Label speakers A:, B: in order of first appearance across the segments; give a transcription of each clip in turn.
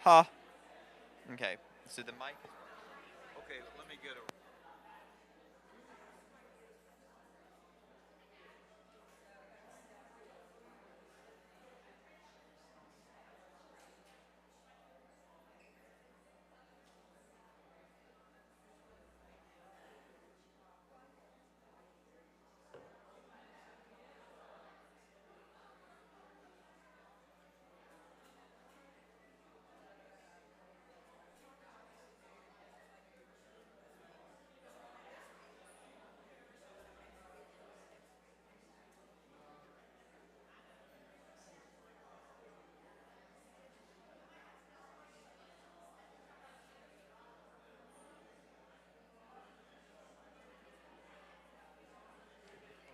A: Ha. Okay. So the mic.
B: Okay, let me get a.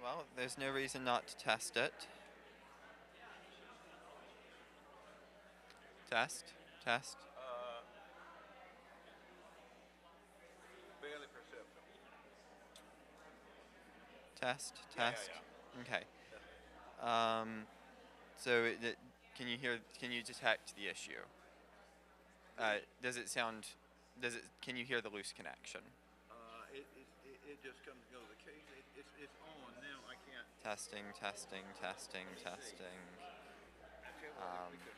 A: Well, there's no reason not to test it. Test. Test.
B: Barely perceptible.
A: Test.
B: Yeah,
A: Test.
B: yeah,
A: Okay.
B: yeah.
A: So can you hear? Can you detect the issue? Does it sound? Does it? Can you hear the loose connection?
B: It just comes and goes. Occasionally, it's on now. I can't.
A: Testing. Testing. Testing. Testing.
B: Actually, well,
A: Um,
B: if we could.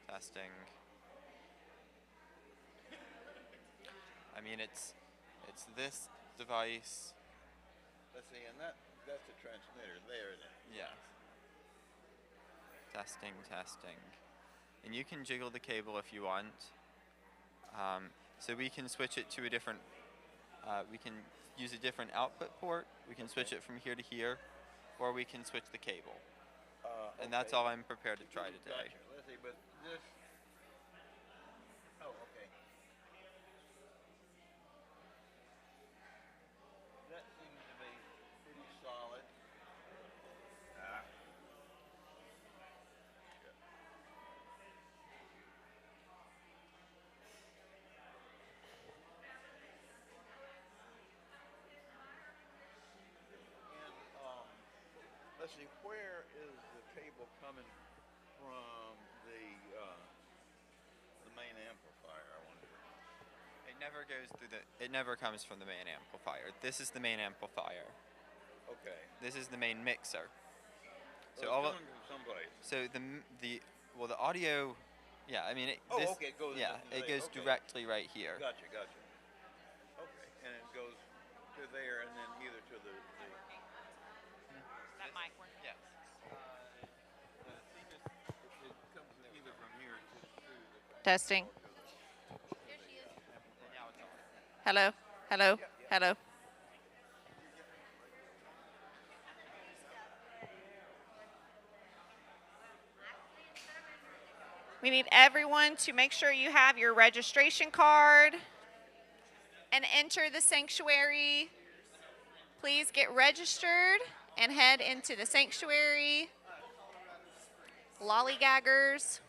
A: Testing. I mean, it's this device.
B: Let's see, and that's the transmitter there. Then.
A: Yes. Testing. Testing. And you can jiggle the cable if you want. So we can switch it to a different. We can use a different output port. We can switch it from here to here, or we can switch the cable. And that's all I'm prepared to try today.
B: Gotcha. Let's see, but this. Oh, okay. That seems to be pretty solid. Ah. And let's see, where is the cable coming from the main amplifier? I wonder.
A: It never goes through the. It never comes from the main amplifier. This is the main amplifier.
B: Okay.
A: This is the main mixer.
B: So it's coming from someplace.
A: So the audio. Yeah, I mean it.
B: Oh,
A: This,
B: okay, it goes.
A: Yeah, it goes
B: okay.
A: directly right here.
B: Gotcha. Okay, and it goes to there, and then either to the.
C: That mic work?
A: Yes.
B: It comes either from here to.
C: Testing.
A: And now it's on.
C: Hello. Hello. Hello. We need everyone to make sure you have your registration card and enter the sanctuary. Please get registered and head into the sanctuary. Lollygaggers.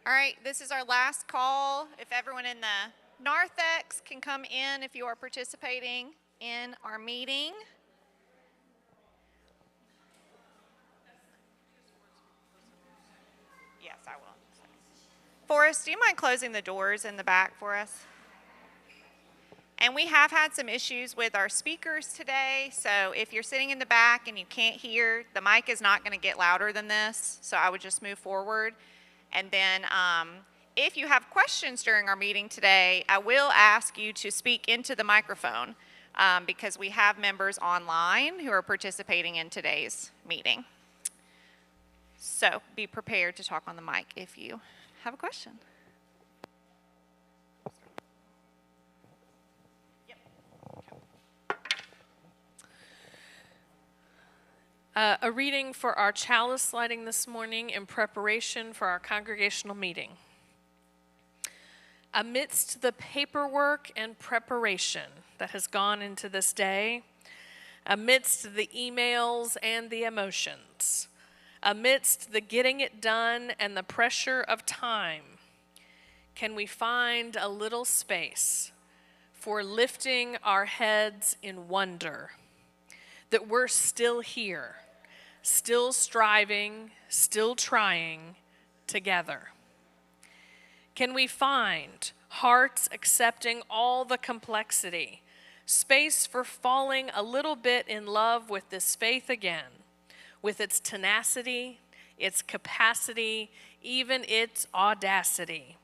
C: All right, this is our last call. If everyone in the narthex can come in if you are participating in our meeting. Yes, I will. Forrest, do you mind closing the doors in the back for us? And we have had some issues with our speakers today, so if you're sitting in the back and you can't hear, the mic is not going to get louder than this, so I would just move forward. And then if you have questions during our meeting today, I will ask you to speak into the microphone because we have members online who are participating in today's meeting. So be prepared to talk on the mic if you have a question.
D: A reading for our chalice lighting this morning in preparation for our congregational meeting. Amidst the paperwork and preparation that has gone into this day, amidst the emails and the emotions, amidst the getting it done and the pressure of time, can we find a little space for lifting our heads in wonder that we're still here, still striving, still trying together? Can we find hearts accepting all the complexity, space for falling a little bit in love with this faith again, with its tenacity, its capacity, even its audacity?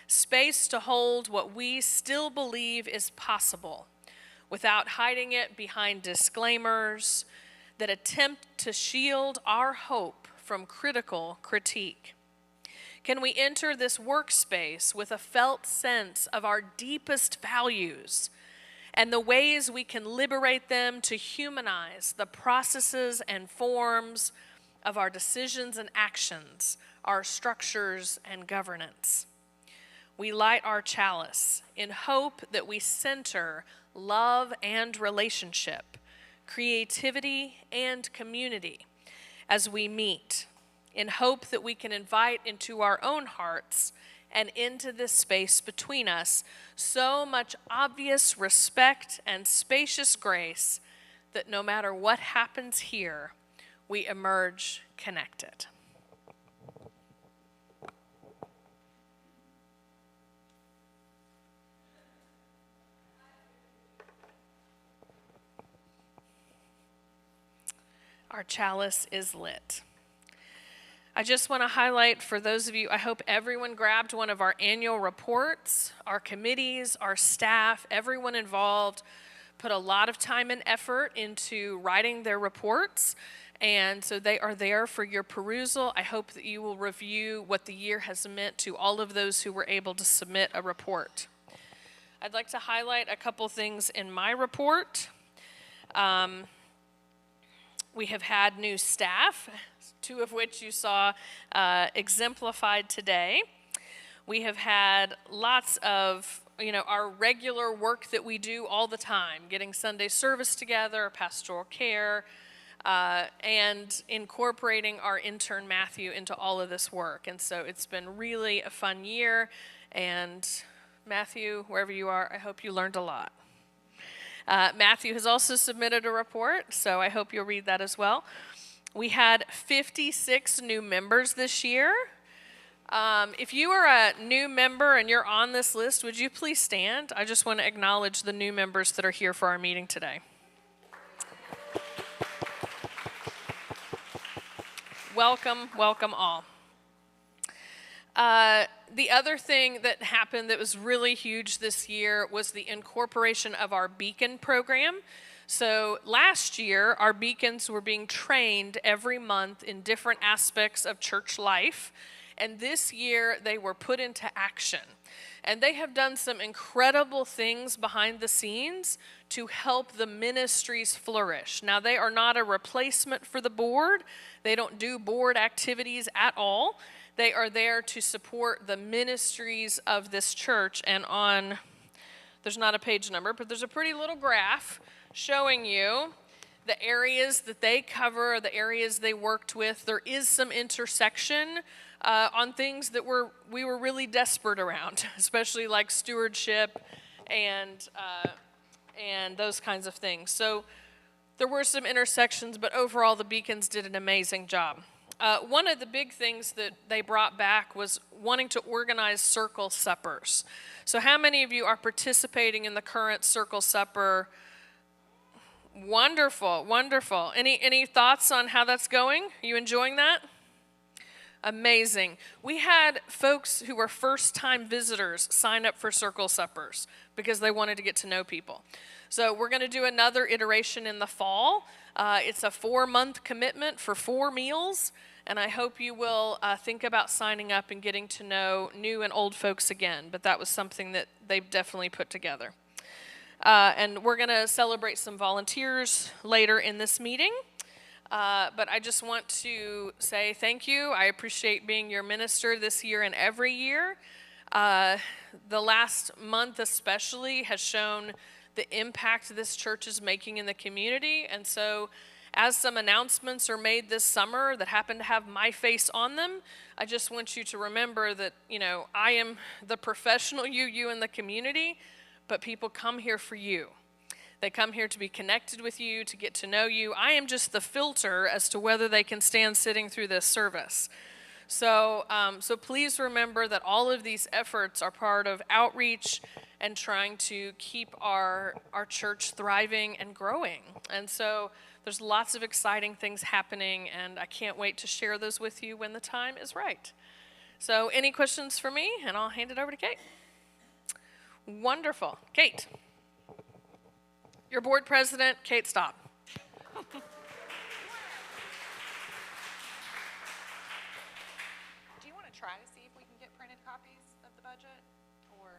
D: Space to hold what we still believe is possible, without hiding it behind disclaimers that attempt to shield our hope from critical critique. Can we enter this workspace with a felt sense of our deepest values and the ways we can liberate them to humanize the processes and forms of our decisions and actions, our structures and governance? We light our chalice in hope that we center love and relationship, creativity and community as we meet, in hope that we can invite into our own hearts and into this space between us so much obvious respect and spacious grace that no matter what happens here, we emerge connected. Our chalice is lit. I just want to highlight for those of you, I hope everyone grabbed one of our annual reports. Our committees, our staff, everyone involved put a lot of time and effort into writing their reports, and so they are there for your perusal. I hope that you will review what the year has meant to all of those who were able to submit a report. I'd like to highlight a couple things in my report. We have had new staff, two of which you saw exemplified today. We have had lots of, our regular work that we do all the time, getting Sunday service together, pastoral care, and incorporating our intern Matthew into all of this work. And so it's been really a fun year. And Matthew, wherever you are, I hope you learned a lot. Matthew has also submitted a report, so I hope you'll read that as well. We had 56 new members this year. If you are a new member and you're on this list, would you please stand? I just want to acknowledge the new members that are here for our meeting today. Welcome, welcome all. The other thing that happened that was really huge this year was the incorporation of our Beacon program. So last year, our beacons were being trained every month in different aspects of church life. And this year, they were put into action. And they have done some incredible things behind the scenes to help the ministries flourish. Now, they are not a replacement for the board. They don't do board activities at all. They are there to support the ministries of this church. And there's not a page number, but there's a pretty little graph showing you the areas that they cover, the areas they worked with, there is some intersection on things that we were really desperate around, especially like stewardship and those kinds of things. So there were some intersections, but overall the Beacons did an amazing job. One of the big things that they brought back was wanting to organize circle suppers. So how many of you are participating in the current circle supper? Wonderful, wonderful. Any thoughts on how that's going? Are you enjoying that? Amazing. We had folks who were first-time visitors sign up for circle suppers because they wanted to get to know people. So we're going to do another iteration in the fall. It's a 4-month commitment for 4 meals, and I hope you will think about signing up and getting to know new and old folks again, but that was something that they've definitely put together. And we're going to celebrate some volunteers later in this meeting. But I just want to say thank you. I appreciate being your minister this year and every year. The last month especially has shown the impact this church is making in the community. And so as some announcements are made this summer that happen to have my face on them, I just want you to remember that, I am the professional you in the community, but people come here for you. They come here to be connected with you, to get to know you. I am just the filter as to whether they can stand sitting through this service. So please remember that all of these efforts are part of outreach and trying to keep our church thriving and growing. And so there's lots of exciting things happening, and I can't wait to share those with you when the time is right. So any questions for me? And I'll hand it over to Kate. Wonderful. Kate. Your board president, Kate Staub.
C: Do you want to try to see if we can get printed copies of the budget, or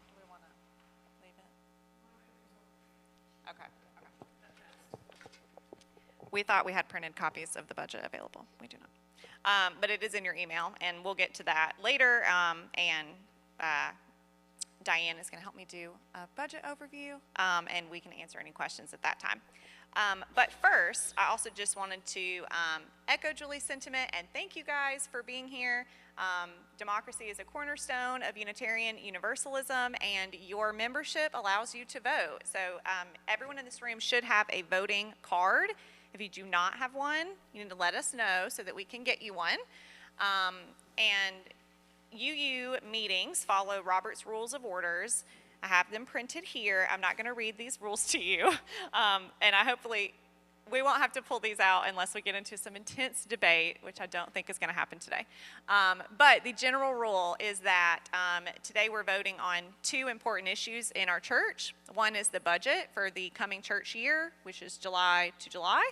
C: do we want to leave it? Okay. We thought we had printed copies of the budget available. We do not. But it is in your email, and we'll get to that later. Diane is going to help me do a budget overview, and we can answer any questions at that time. But first, I also just wanted to echo Julie's sentiment and thank you guys for being here. Democracy is a cornerstone of Unitarian Universalism, and your membership allows you to vote. So everyone in this room should have a voting card. If you do not have one, you need to let us know so that we can get you one. And UU meetings follow Robert's Rules of Orders. I have them printed here. I'm not going to read these rules to you. And we won't have to pull these out unless we get into some intense debate, which I don't think is going to happen today. But the general rule is that today we're voting on 2 important issues in our church. One is the budget for the coming church year, which is July to July.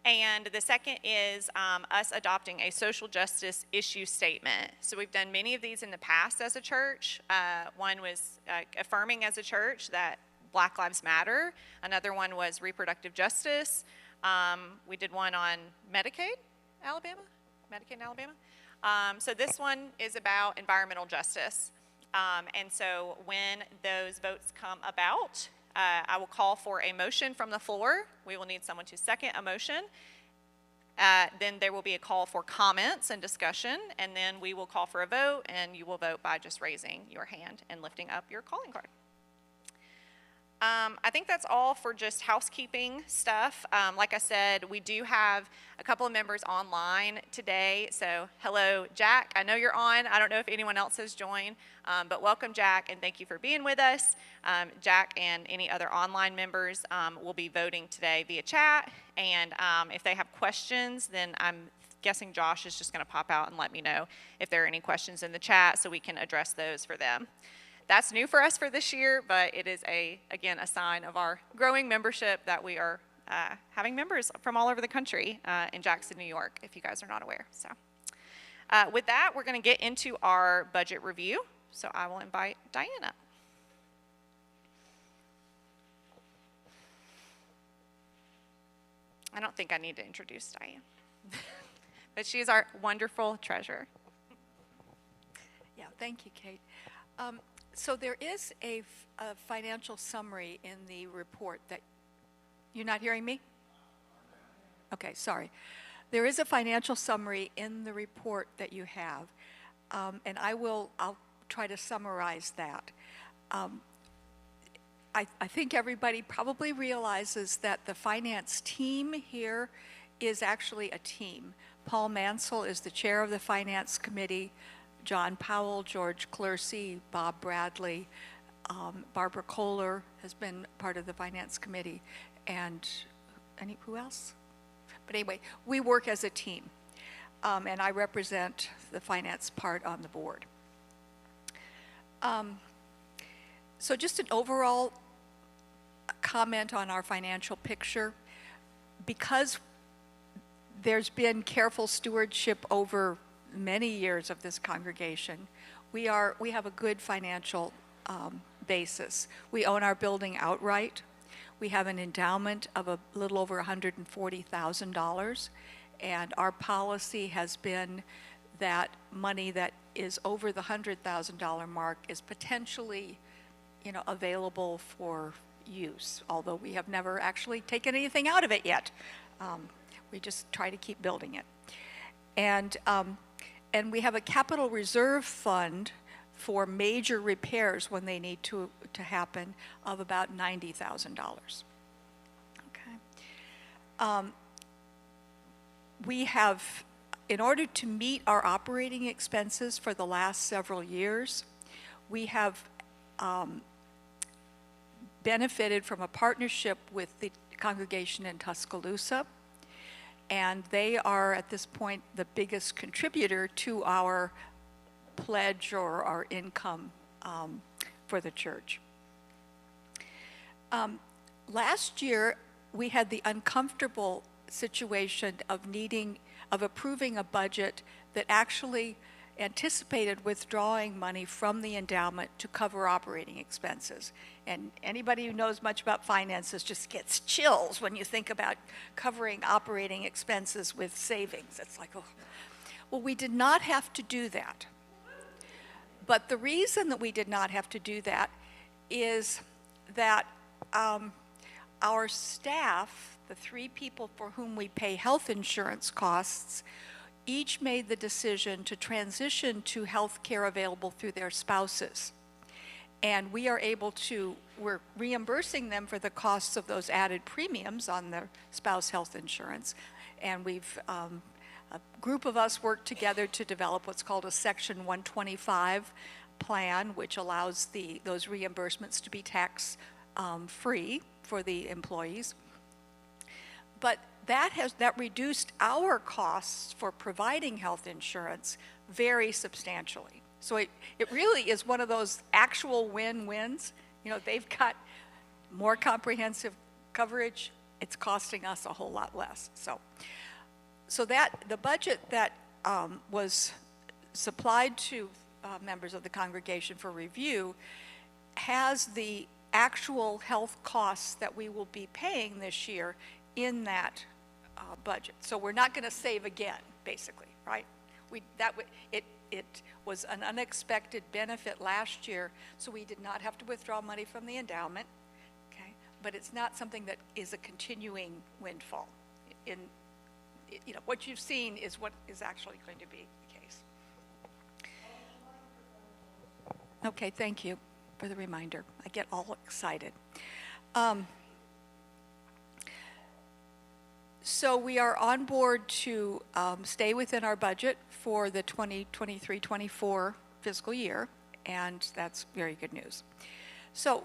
C: And the second is us adopting a social justice issue statement. So we've done many of these in the past as a church. One was affirming as a church that Black Lives Matter. Another one was reproductive justice. We did one on Medicaid in Alabama. So this one is about environmental justice. And so when those votes come about, I will call for a motion from the floor. We will need someone to second a motion. Then there will be a call for comments and discussion, and then we will call for a vote, and you will vote by just raising your hand and lifting up your calling card. I think that's all for just housekeeping stuff. Like I said, we do have a couple of members online today. So hello, Jack. I know you're on. I don't know if anyone else has joined, but welcome, Jack, and thank you for being with us. Jack and any other online members will be voting today via chat. And if they have questions, then I'm guessing Josh is just going to pop out and let me know if there are any questions in the chat so we can address those for them. That's new for us for this year, but it is, again, a sign of our growing membership that we are having members from all over the country in Jackson, New York, if you guys are not aware. So with that, we're going to get into our budget review. So I will invite Diane up. I don't think I need to introduce Diane, but she's our wonderful treasurer.
E: Yeah, thank you, Kate. So there is a financial summary in the report that, you're not hearing me? Okay, sorry. There is a financial summary in the report that you have, and I'll try to summarize that. I think everybody probably realizes that the finance team here is actually a team. Paul Mansell is the chair of the finance committee, John Powell, George Clersey, Bob Bradley, Barbara Kohler has been part of the finance committee, and who else? But anyway, we work as a team, and I represent the finance part on the board. So just an overall comment on our financial picture. Because there's been careful stewardship over many years of this congregation, we have a good financial basis. We own our building outright. We have an endowment of a little over $140,000, and our policy has been that money that is over the $100,000 mark is potentially, available for use, although we have never actually taken anything out of it yet. We just try to keep building it. And we have a capital reserve fund for major repairs when they need to happen of about $90,000. Okay. We have, in order to meet our operating expenses for the last several years, we have benefited from a partnership with the congregation in Tuscaloosa, and they are at this point the biggest contributor to our pledge or our income for the church. Last year, we had the uncomfortable situation of approving a budget that actually anticipated withdrawing money from the endowment to cover operating expenses. And anybody who knows much about finances just gets chills when you think about covering operating expenses with savings. It's like, oh. Well, we did not have to do that. But the reason that we did not have to do that is that our staff, the 3 people for whom we pay health insurance costs, each made the decision to transition to health care available through their spouses. And we're reimbursing them for the costs of those added premiums on their spouse health insurance. And a group of us worked together to develop what's called a Section 125 plan, which allows those reimbursements to be tax free for the employees. But that reduced our costs for providing health insurance very substantially. So it really is one of those actual win-wins. They've got more comprehensive coverage. It's costing us a whole lot less. So that the budget that was supplied to members of the congregation for review has the actual health costs that we will be paying this year in that budget. So we're not going to save again, basically, right? It was an unexpected benefit last year, so we did not have to withdraw money from the endowment, okay? But it's not something that is a continuing windfall. What you've seen is what is actually going to be the case. Okay, thank you for the reminder. I get all excited. So we are on board to stay within our budget for the 2023-24 fiscal year, and that's very good news. So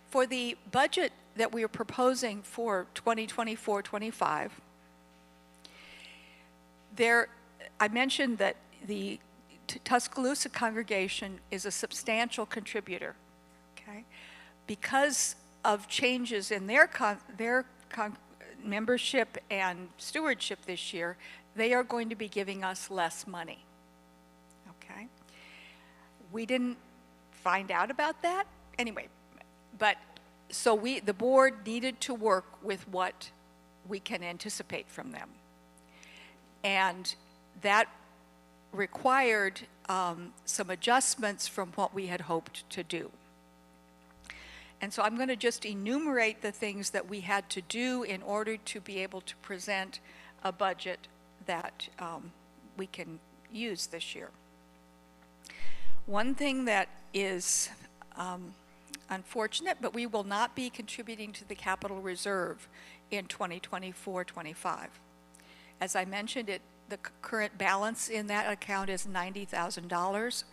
E: for the budget that we are proposing for 2024-25, I mentioned that the Tuscaloosa congregation is a substantial contributor, okay? Because of changes in their membership and stewardship this year, they are going to be giving us less money, okay? We didn't find out about that anyway, but so the board needed to work with what we can anticipate from them. And that required some adjustments from what we had hoped to do. And so I'm going to just enumerate the things that we had to do in order to be able to present a budget that we can use this year. One thing that is unfortunate, but we will not be contributing to the capital reserve in 2024-25. As I mentioned, the current balance in that account is $90,000.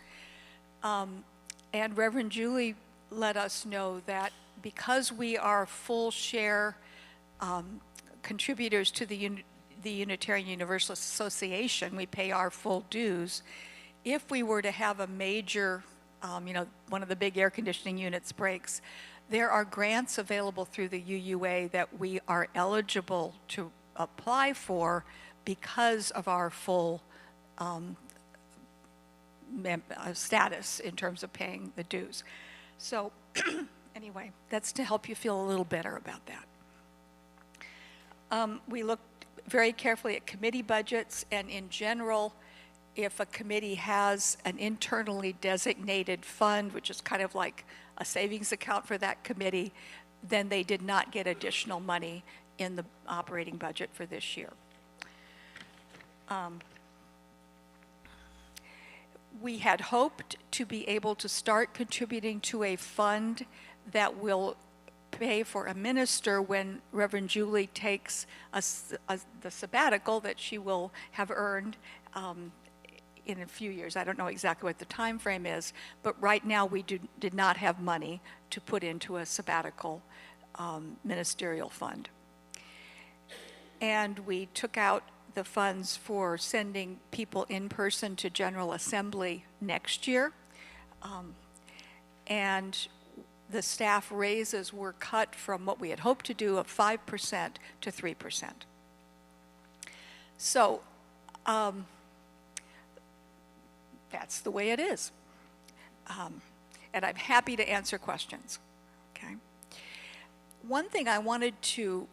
E: And Reverend Julie let us know that because we are full share contributors to the Unitarian Universalist Association, we pay our full dues. If we were to have a major, one of the big air conditioning units breaks, there are grants available through the UUA that we are eligible to apply for because of our full status in terms of paying the dues. So anyway, that's to help you feel a little better about that. We looked very carefully at committee budgets, and in general, if a committee has an internally designated fund, which is kind of like a savings account for that committee, then they did not get additional money in the operating budget for this year. We had hoped to be able to start contributing to a fund that will pay for a minister when Reverend Julie takes the sabbatical that she will have earned in a few years. I don't know exactly what the time frame is, but right now we did not have money to put into a sabbatical ministerial fund. And we took out the funds for sending people in person to General Assembly next year. And the staff raises were cut from what we had hoped to do of 5% to 3%. So that's the way it is. And I'm happy to answer questions, okay? One thing I wanted to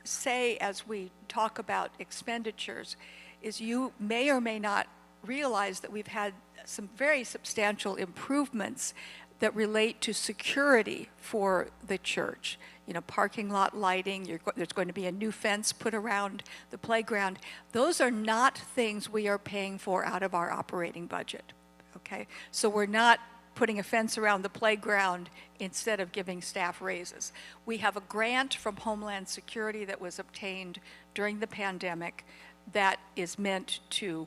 E: say as we talk about expenditures is you may or may not realize that we've had some very substantial improvements that relate to security for the church. You know, parking lot lighting, there's going to be a new fence put around the playground. Those are not things we are paying for out of our operating budget, okay? So we're not putting a fence around the playground instead of giving staff raises. We have a grant from Homeland Security that was obtained during the pandemic that is meant to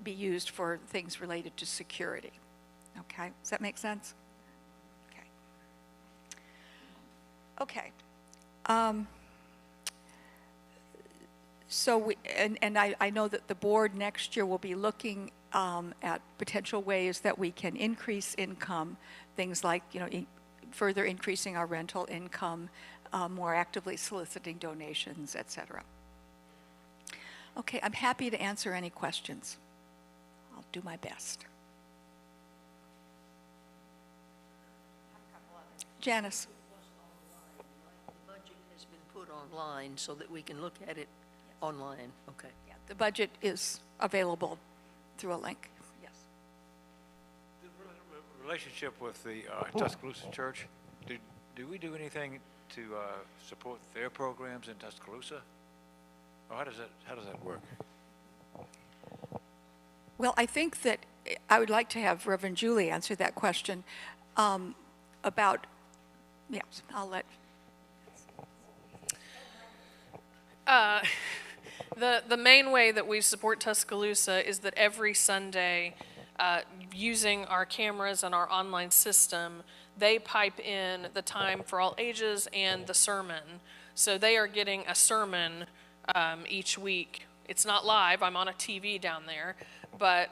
E: be used for things related to security. Okay, does that make sense? Okay. Okay. So I know that the board next year will be looking at potential ways that we can increase income, things like, you know, further increasing our rental income, more actively soliciting donations, etc. Okay, I'm happy to answer any questions. I'll do my best. Janice.
F: The budget has been put online so that we can look at it online. Okay.
E: Yeah, the budget is available through a link. Yes.
G: The relationship with the Tuscaloosa Church, do we do anything to support their programs in Tuscaloosa? Or how does that work?
E: Well, I think that I would like to have Reverend Julie answer that question about, yes, I'll let.
D: The main way that we support Tuscaloosa is that every Sunday, using our cameras and our online system, they pipe in the time for all ages and the sermon. So they are getting a sermon each week. It's not live, I'm on a TV down there, but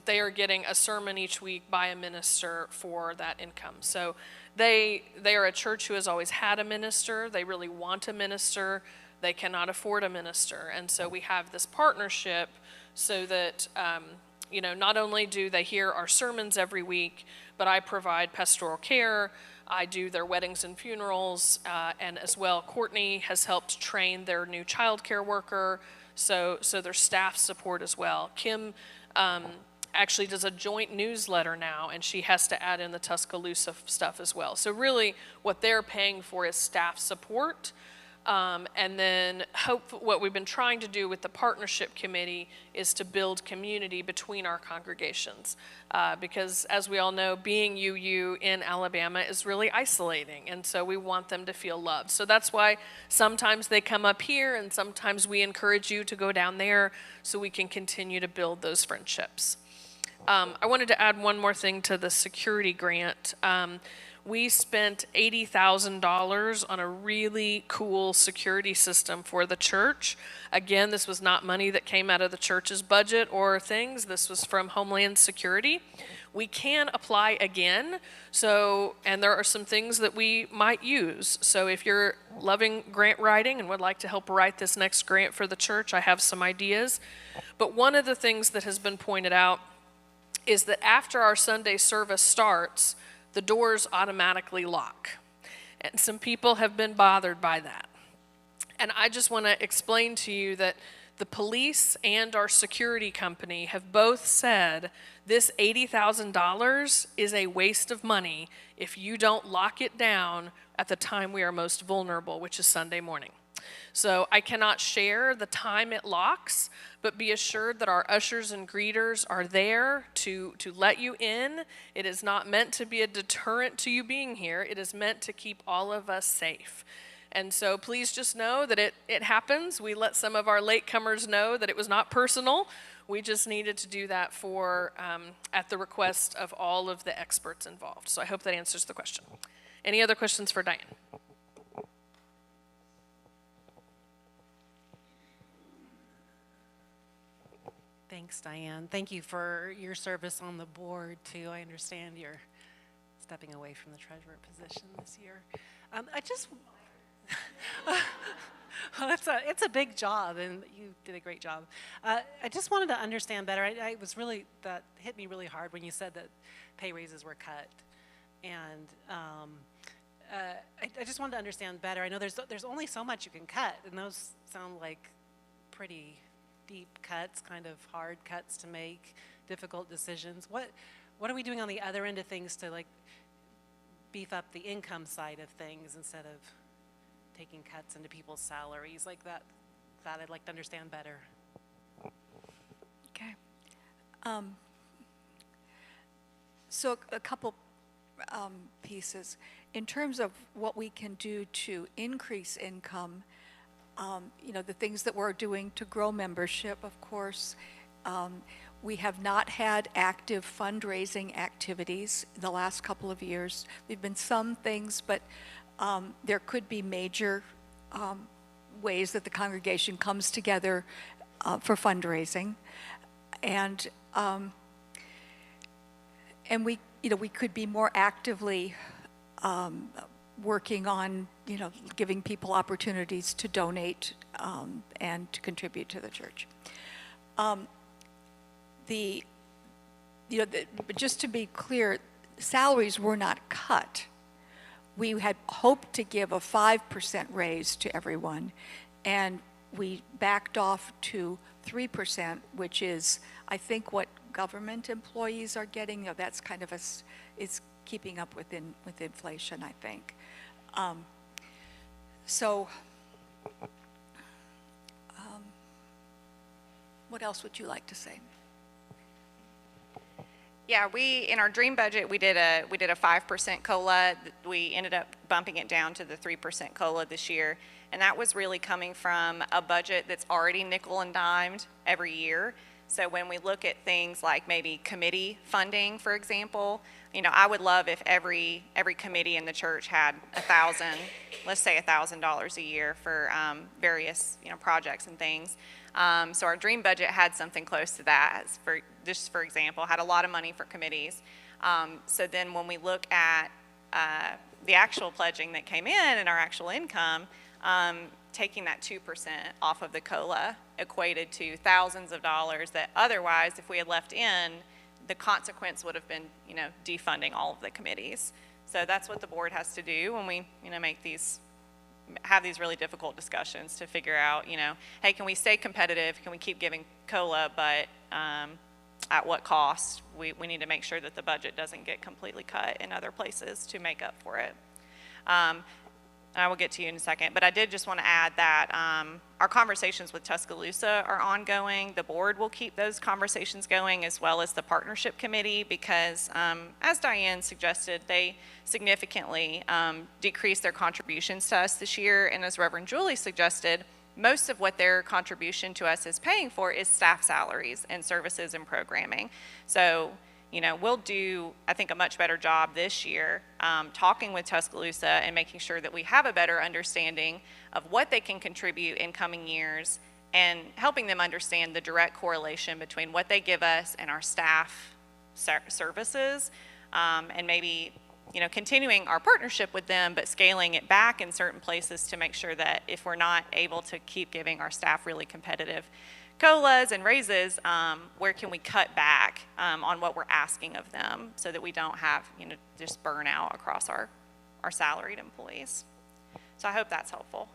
D: they are getting a sermon each week by a minister for that income. So they are a church who has always had a minister. They really want a minister. They cannot afford a minister. And so we have this partnership so that, you know, not only do they hear our sermons every week, but I provide pastoral care. I do their weddings and funerals, and as well, Courtney has helped train their new child care worker, so there's staff support as well. Kim actually does a joint newsletter now, and she has to add in the Tuscaloosa stuff as well. So really, what they're paying for is staff support, And then what we've been trying to do with the partnership committee is to build community between our congregations. Because as we all know, being UU in Alabama is really isolating. And so we want them to feel loved. So that's why sometimes they come up here and sometimes we encourage you to go down there so we can continue to build those friendships. I wanted to add one more thing to the security grant. We spent $80,000 on a really cool security system for the church. Again, this was not money that came out of the church's budget or things. This was from Homeland Security. We can apply again, and there are some things that we might use. So if you're loving grant writing and would like to help write this next grant for the church, I have some ideas. But one of the things that has been pointed out is that after our Sunday service starts, the doors automatically lock. And some people have been bothered by that. And I just want to explain to you that the police and our security company have both said this $80,000 is a waste of money if you don't lock it down at the time we are most vulnerable, which is Sunday morning. So I cannot share the time it locks, but be assured that our ushers and greeters are there to let you in. It is not meant to be a deterrent to you being here. It is meant to keep all of us safe. And so please just know that it happens. We let some of our latecomers know that it was not personal. We just needed to do that at the request of all of the experts involved. So I hope that answers the question. Any other questions for Diane?
H: Thanks, Diane. Thank you for your service on the board, too. I understand you're stepping away from the treasurer position this year. Well, it's a big job, and you did a great job. I just wanted to understand better. That hit me really hard when you said that pay raises were cut. And I just wanted to understand better. I know there's only so much you can cut, and those sound like pretty deep cuts, kind of hard cuts to make, difficult decisions. What are we doing on the other end of things to beef up the income side of things instead of taking cuts into people's salaries like that? That I'd like to understand better.
E: Okay. So a couple pieces. In terms of what we can do to increase income, the things that we're doing to grow membership, of course. We have not had active fundraising activities the last couple of years. There've been some things, but there could be major ways that the congregation comes together for fundraising. And we could be more actively working on, giving people opportunities to donate and to contribute to the church. But just to be clear, salaries were not cut. We had hoped to give a 5% raise to everyone, and we backed off to 3%, which is, I think, what government employees are getting. That's kind of it's keeping up with inflation, I think. What else would you like to say?
C: Yeah, in our dream budget, we did a 5% COLA. We ended up bumping it down to the 3% COLA this year. And that was really coming from a budget that's already nickel and dimed every year. So when we look at things like maybe committee funding, for example, I would love if every committee in the church had $1,000 a year for various projects and things. So our dream budget had something close to that. For example, had a lot of money for committees. So then when we look at the actual pledging that came in and our actual income, taking that 2% off of the COLA equated to thousands of dollars that otherwise, if we had left in, the consequence would have been, defunding all of the committees. So that's what the board has to do when we, have these really difficult discussions to figure out, hey, can we stay competitive? Can we keep giving COLA, but at what cost? We need to make sure that the budget doesn't get completely cut in other places to make up for it. I will get to you in a second, but I did just want to add that our conversations with Tuscaloosa are ongoing. The board will keep those conversations going, as well as the partnership committee, because as Diane suggested, they significantly decreased their contributions to us this year, and as Reverend Julie suggested, most of what their contribution to us is paying for is staff salaries and services and programming. So, you know, we'll do, I think, a much better job this year talking with Tuscaloosa and making sure that we have a better understanding of what they can contribute in coming years and helping them understand the direct correlation between what they give us and our staff services, and maybe, you know, continuing our partnership with them, but scaling it back in certain places to make sure that if we're not able to keep giving our staff really competitive COLAs and raises, where can we cut back on what we're asking of them so that we don't have, you know, just burnout across our salaried employees. So I hope that's helpful.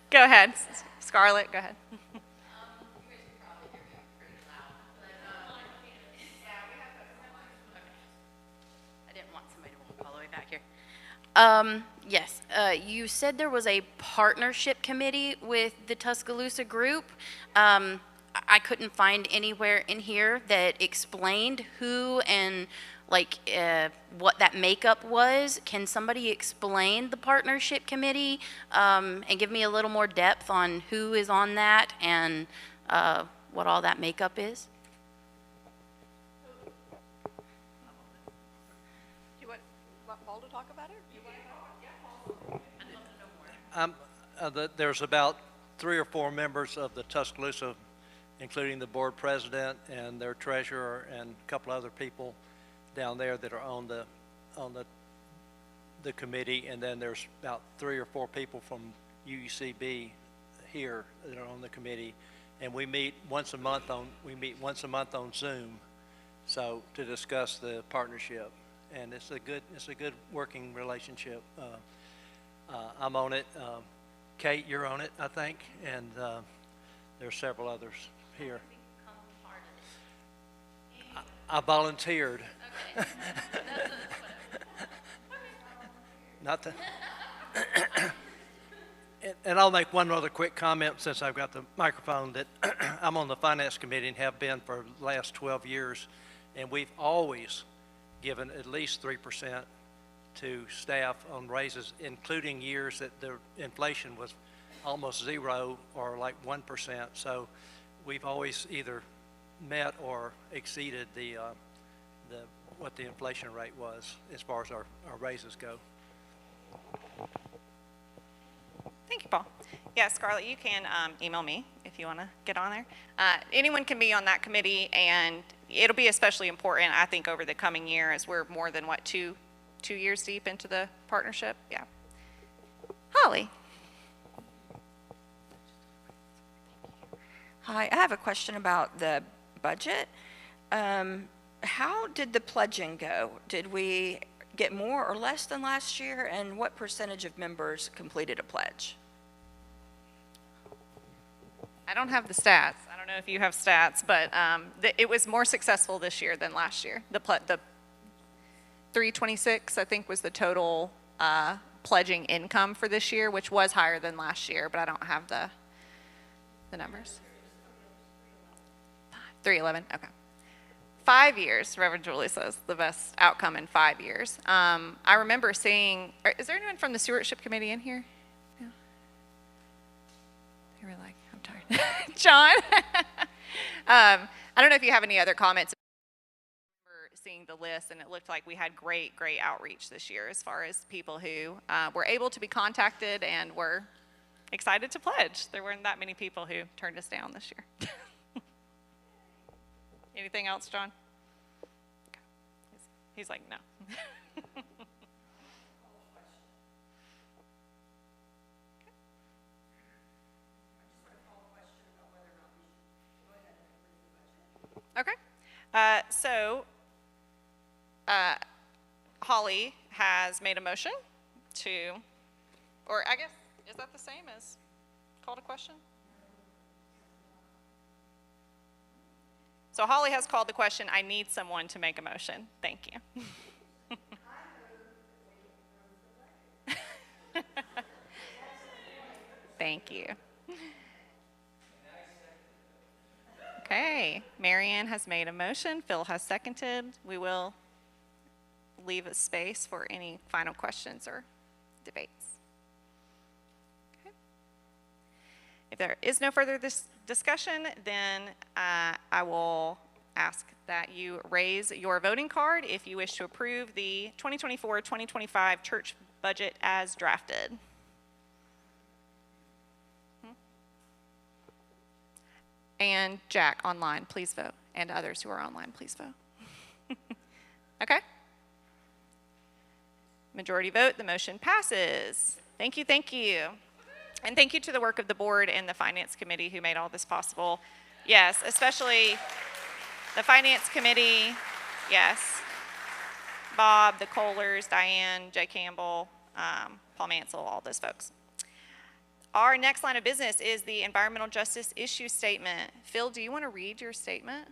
C: Go ahead, Scarlett, go ahead.
I: Yes, you said there was a partnership committee with the Tuscaloosa group. I couldn't find anywhere in here that explained who and like what that makeup was. Can somebody explain the partnership committee and give me a little more depth on who is on that and what all that makeup is?
E: Paul to talk about it?
J: There's about 3 or 4 members of the Tuscaloosa, including the board president and their treasurer and a couple other people down there that are on the committee, and then there's about 3 or 4 people from UUCB here that are on the committee, and we meet once a month on Zoom, so to discuss the partnership, and it's a good working relationship. I'm on it. Kate, you're on it, I think, and there's several others here. I volunteered. Okay. Not to. And I'll make one other quick comment since I've got the microphone, that I'm on the finance committee and have been for the last 12 years, and we've always given at least 3% to staff on raises, including years that the inflation was almost 0 or like 1%. So we've always either met or exceeded what the inflation rate was as far as our raises go.
C: Thank you, Paul. Yeah, Scarlett, you can email me if you want to get on there. Anyone can be on that committee, and it'll be especially important, I think, over the coming year, as we're more than, what, two years deep into the partnership. Yeah. Holly.
K: Hi, I have a question about the budget. How did the pledging go? Did we get more or less than last year, and what percentage of members completed a pledge?
C: I don't have the stats. I don't know if you have stats, but it was more successful this year than last year. The 326, I think, was the total pledging income for this year, which was higher than last year, but I don't have the numbers. 311, okay. 5 years, Reverend Julie says, the best outcome in 5 years. I remember seeing, is there anyone from the stewardship committee in here? Yeah. They were like, I'm tired. John? I don't know if you have any other comments. Seeing the list, and it looked like we had great outreach this year as far as people who were able to be contacted and were excited to pledge. There weren't that many people who turned us down this year. Anything else, John? Okay. He's like, no. Okay. Holly has made a motion to, or I guess, is that the same as call to question? So Holly has called the question. I need someone to make a motion. Thank you. Thank you. Okay, Marianne has made a motion. Phil has seconded. We will leave a space for any final questions or debates. Okay. If there is no further discussion, then I will ask that you raise your voting card if you wish to approve the 2024-2025 church budget as drafted. And Jack online, please vote. And others who are online, please vote. Okay? Majority vote, the motion passes. Thank you, thank you. And thank you to the work of the board and the finance committee who made all this possible. Yes, especially the finance committee, yes. Bob, the Kohlers, Diane, Jay Campbell, Paul Mansell, all those folks. Our next line of business is the environmental justice issue statement. Phil, do you want to read your statement?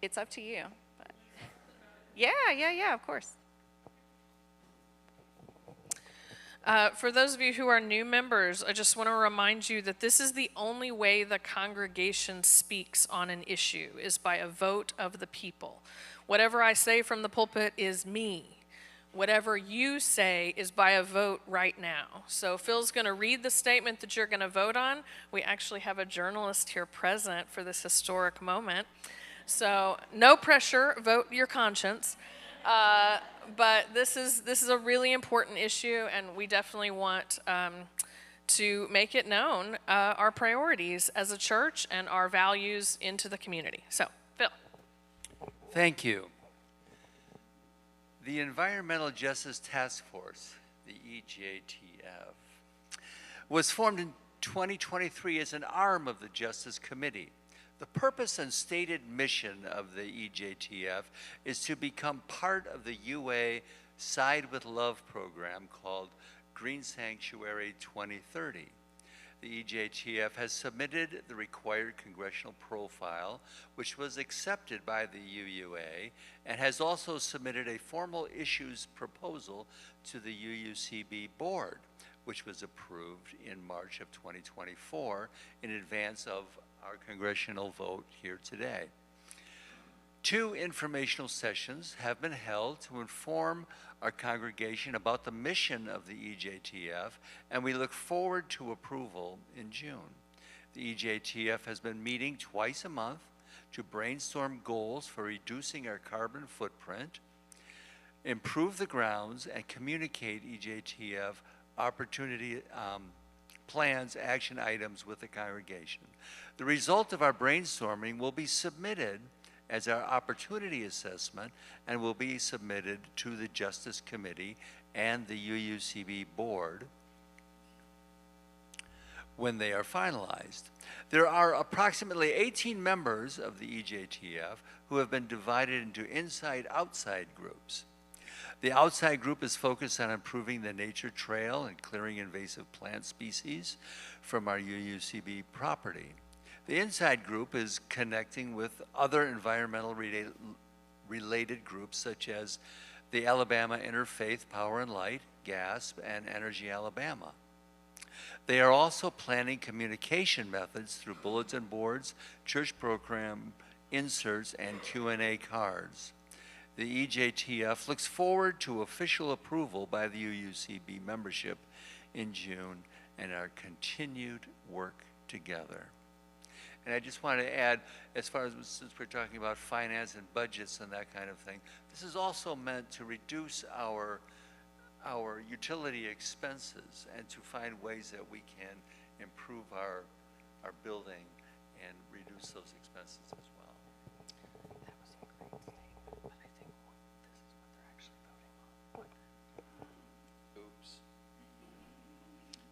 C: It's up to you. But yeah, of course.
D: For those of you who are new members, I just want to remind you that this is the only way the congregation speaks on an issue, is by a vote of the people. Whatever I say from the pulpit is me. Whatever you say is by a vote right now. So Phil's going to read the statement that you're going to vote on. We actually have a journalist here present for this historic moment. So no pressure, vote your conscience. But this is a really important issue, and we definitely want to make it known our priorities as a church and our values into the community. So, Phil.
L: Thank you. The Environmental Justice Task Force, the EJTF, was formed in 2023 as an arm of the Justice Committee. The purpose and stated mission of the EJTF is to become part of the UA Side with Love program called Green Sanctuary 2030. The EJTF has submitted the required congressional profile, which was accepted by the UUA, and has also submitted a formal issues proposal to the UUCB board, which was approved in March of 2024 in advance of our congressional vote here today. 2 informational sessions have been held to inform our congregation about the mission of the EJTF, and we look forward to approval in June. The EJTF has been meeting twice a month to brainstorm goals for reducing our carbon footprint, improve the grounds, and communicate EJTF opportunity plans, action items with the congregation. The result of our brainstorming will be submitted as our opportunity assessment and will be submitted to the Justice Committee and the UUCB board when they are finalized. There are approximately 18 members of the EJTF who have been divided into inside-outside groups. The outside group is focused on improving the nature trail and clearing invasive plant species from our UUCB property. The inside group is connecting with other environmental related groups such as the Alabama Interfaith Power and Light, GASP, and Energy Alabama. They are also planning communication methods through bulletin boards, church program inserts, and Q&A cards. The EJTF looks forward to official approval by the UUCB membership in June and our continued work together. And I just want to add, as far as since we're talking about finance and budgets and that kind of thing, this is also meant to reduce our utility expenses and to find ways that we can improve our building and reduce those expenses as well.
D: That was a great statement, but I think this is what they're actually voting on.
L: Oops.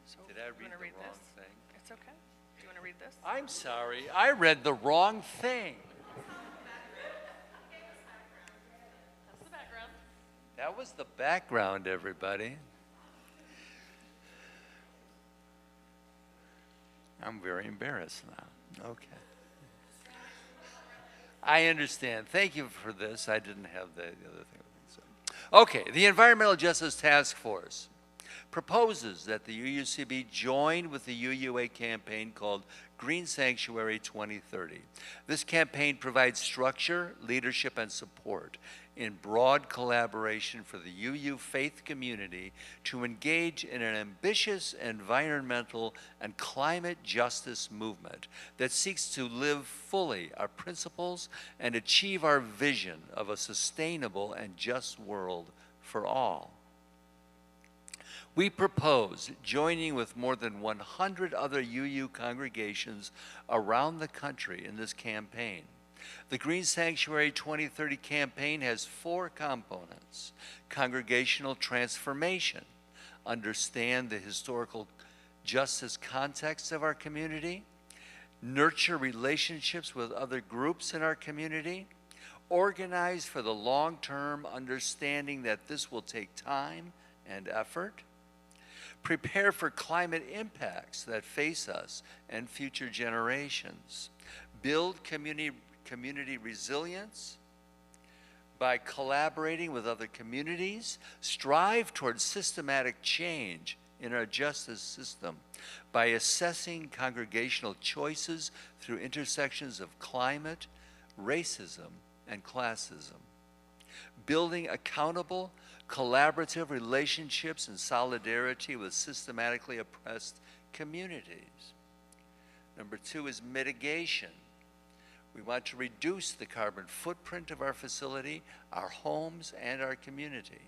D: So
L: Did I read the
D: read
L: wrong
D: this?
L: thing?
D: It's okay. Do you want to read this?
L: I'm sorry, I read the wrong thing.
D: That's the background.
L: That was the background, everybody. I'm very embarrassed now. Okay. I understand. Thank you for this. I didn't have the other thing. Okay, the Environmental Justice Task Force proposes that the UUCB join with the UUA campaign called Green Sanctuary 2030. This campaign provides structure, leadership, and support in broad collaboration for the UU faith community to engage in an ambitious environmental and climate justice movement that seeks to live fully our principles and achieve our vision of a sustainable and just world for all. We propose joining with more than 100 other UU congregations around the country in this campaign. The Green Sanctuary 2030 campaign has 4 components: congregational transformation, understand the historical justice context of our community, nurture relationships with other groups in our community, organize for the long term, understanding that this will take time and effort, prepare for climate impacts that face us and future generations, build community resilience by collaborating with other communities, strive towards systematic change in our justice system by assessing congregational choices through intersections of climate, racism, and classism, building accountable, collaborative relationships and solidarity with systematically oppressed communities. Number 2 is mitigation. We want to reduce the carbon footprint of our facility, our homes, and our community.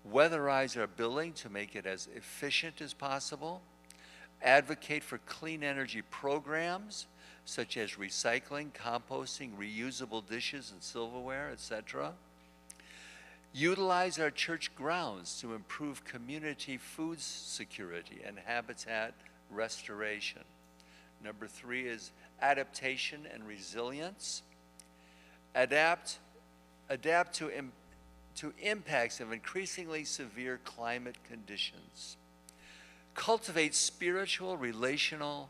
L: Weatherize our building to make it as efficient as possible. Advocate for clean energy programs such as recycling, composting, reusable dishes and silverware, etc. Utilize our church grounds to improve community food security and habitat restoration. Number 3 is adaptation and resilience. Adapt to impacts of increasingly severe climate conditions. Cultivate spiritual, relational,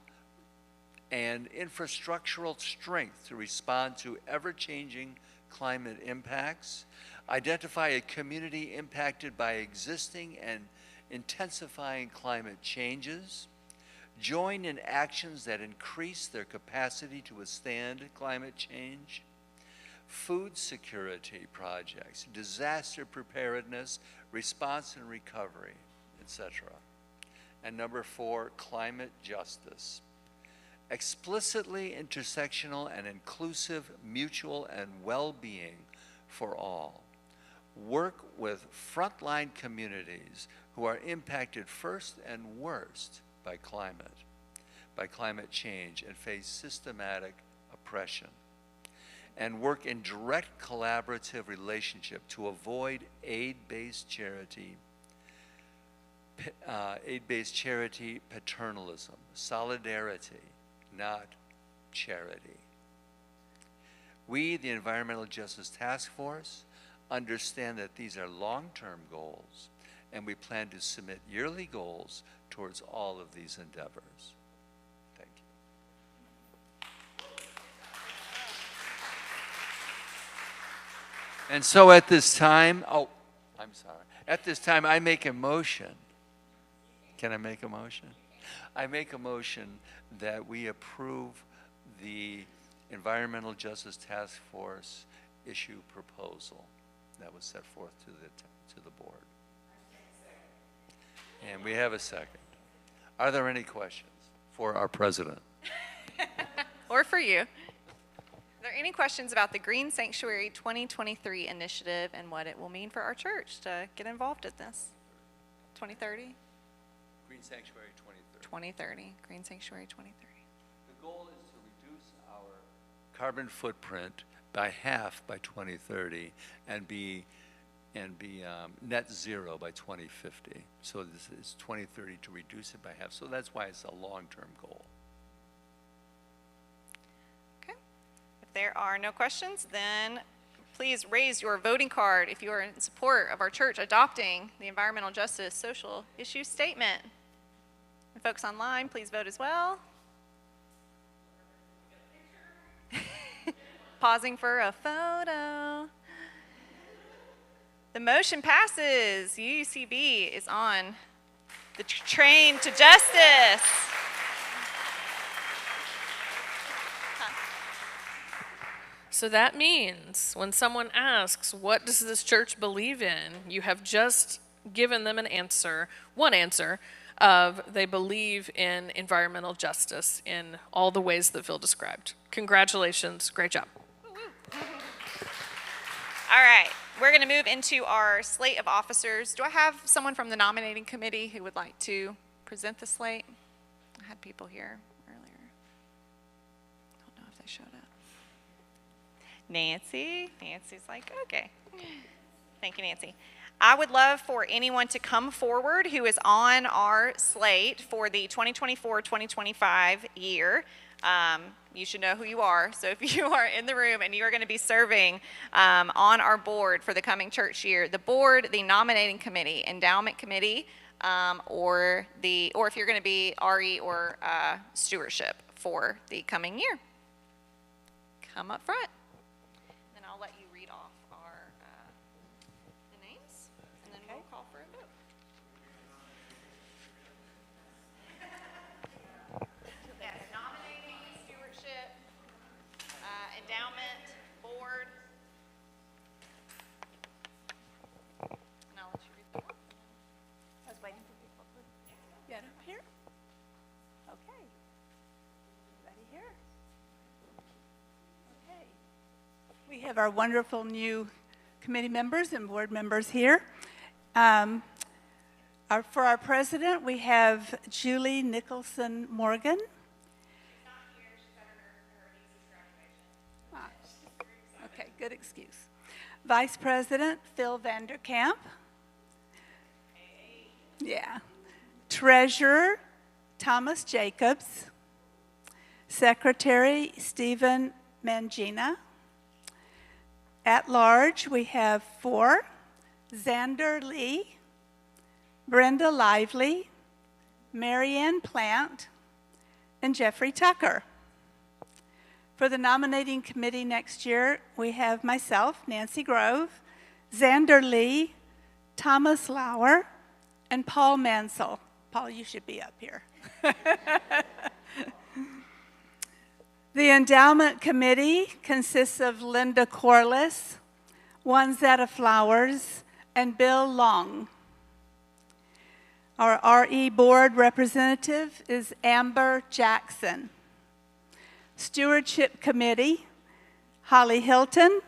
L: and infrastructural strength to respond to ever-changing climate impacts. Identify a community impacted by existing and intensifying climate changes. Join in actions that increase their capacity to withstand climate change. Food security projects, disaster preparedness, response and recovery, etc. And number 4, climate justice. Explicitly intersectional and inclusive mutual and well-being for all. Work with frontline communities who are impacted first and worst by climate change and face systematic oppression. And work in direct collaborative relationship to avoid aid-based charity paternalism, solidarity, not charity. We, the Environmental Justice Task Force, understand that these are long-term goals, and we plan to submit yearly goals towards all of these endeavors. Thank you. And so at this time, at this time I make a motion. Can I make a motion? I make a motion that we approve the Environmental Justice Task Force issue proposal that was set forth to the board. And we have a second. Are there any questions for our president?
C: Or for you. Are there any questions about the Green Sanctuary 2023 initiative and what it will mean for our church to get involved in this? 2030?
L: Green Sanctuary 2030.
C: 2030. Green Sanctuary 2030.
L: The goal is to reduce our carbon footprint by half by 2030 and be net zero by 2050. So this is 2030 to reduce it by half. So that's why it's a long-term goal.
C: Okay. If there are no questions, then please raise your voting card if you are in support of our church adopting the Environmental Justice Social Issue Statement. And folks online, please vote as well. pausing for a photo. The motion passes. UCB is on the train to justice.
D: So that means when someone asks, what does this church believe in? You have just given them an answer, one answer, of they believe in environmental justice in all the ways that Phil described. Congratulations, great job.
C: All right, we're going to move into our slate of officers. Do I have someone from the nominating committee who would like to present the slate? I had people here earlier. I don't know if they showed up. Nancy. Nancy's like, okay. Thank you, Nancy. I would love for anyone to come forward who is on our slate for the 2024-2025 year. You should know who you are. So if you are in the room and you are going to be serving on our board for the coming church year, the board, the nominating committee, endowment committee, or if you're going to be RE or stewardship for the coming year, come up front. Then I'll let you read off the names, and then we'll call for a vote. Yes, nominating, stewardship, endowment, board. And I'll let you read the board.
E: I was waiting for people to get up here. Okay. Ready here? Okay. We have our wonderful new committee members and board members here. For our president, we have Julie Nicholson Morgan. Okay, good excuse. Vice President Phil Vanderkamp. Yeah. Treasurer Thomas Jacobs. Secretary Stephen Mangina. At large, we have 4, Xander Lee, Brenda Lively, Marianne Plant, and Jeffrey Tucker. For the nominating committee next year, we have myself, Nancy Grove, Xander Lee, Thomas Lauer, and Paul Mansell. Paul, you should be up here. The endowment committee consists of Linda Corliss, Wanzetta Flowers, and Bill Long. Our RE board representative is Amber Jackson. Stewardship committee, Holly Hilton,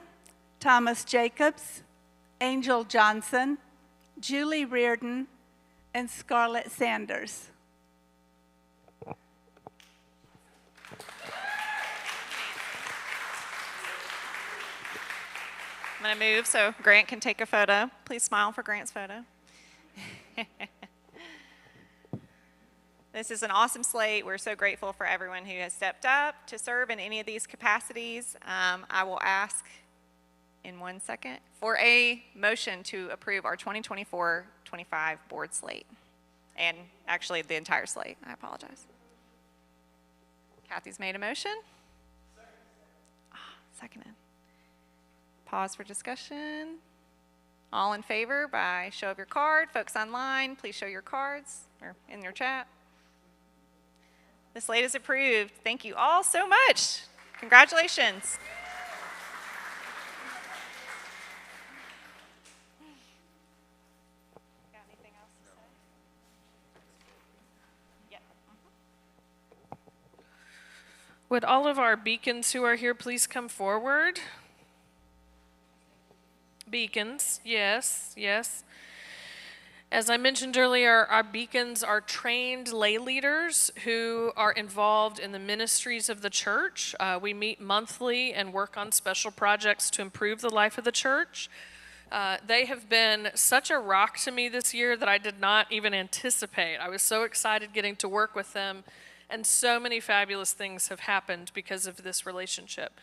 E: Thomas Jacobs, Angel Johnson, Julie Reardon, and Scarlett Sanders.
C: I'm going to move so Grant can take a photo. Please smile for Grant's photo. This is an awesome slate. We're so grateful for everyone who has stepped up to serve in any of these capacities. I will ask in 1 second for a motion to approve our 2024-25 board slate. And actually the entire slate. I apologize. Kathy's made a motion. Seconded. Pause for discussion. All in favor by show of your card. Folks online, please show your cards or in your chat. The slate is approved. Thank you all so much. Congratulations. Got anything else to say? Yep.
D: Would all of our beacons who are here please come forward? Beacons, yes, yes. As I mentioned earlier, our beacons are trained lay leaders who are involved in the ministries of the church. We meet monthly and work on special projects to improve the life of the church. They have been such a rock to me this year that I did not even anticipate. I was so excited getting to work with them, and so many fabulous things have happened because of this relationship.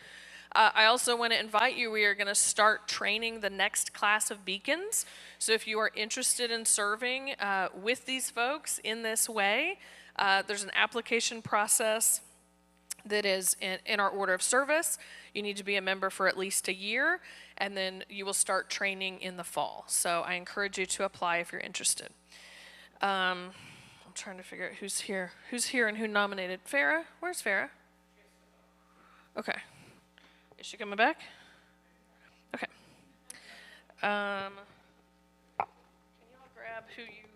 D: I also want to invite you, we are going to start training the next class of beacons. So if you are interested in serving with these folks in this way, there's an application process that is in our order of service. You need to be a member for at least a year, and then you will start training in the fall. So I encourage you to apply if you're interested. I'm trying to figure out who's here and who nominated. Farah? Where's Farah? Okay. Is she coming back? Okay. Can y'all grab who you nominated?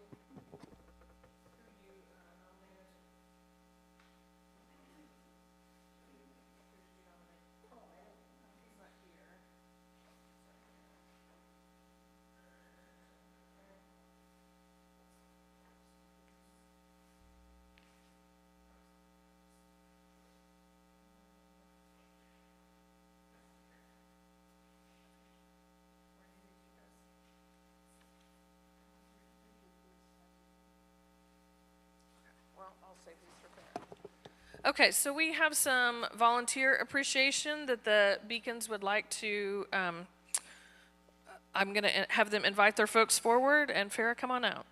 D: Okay, so we have some volunteer appreciation that the Beacons would like to, I'm going to have them invite their folks forward, and Farah, come on out.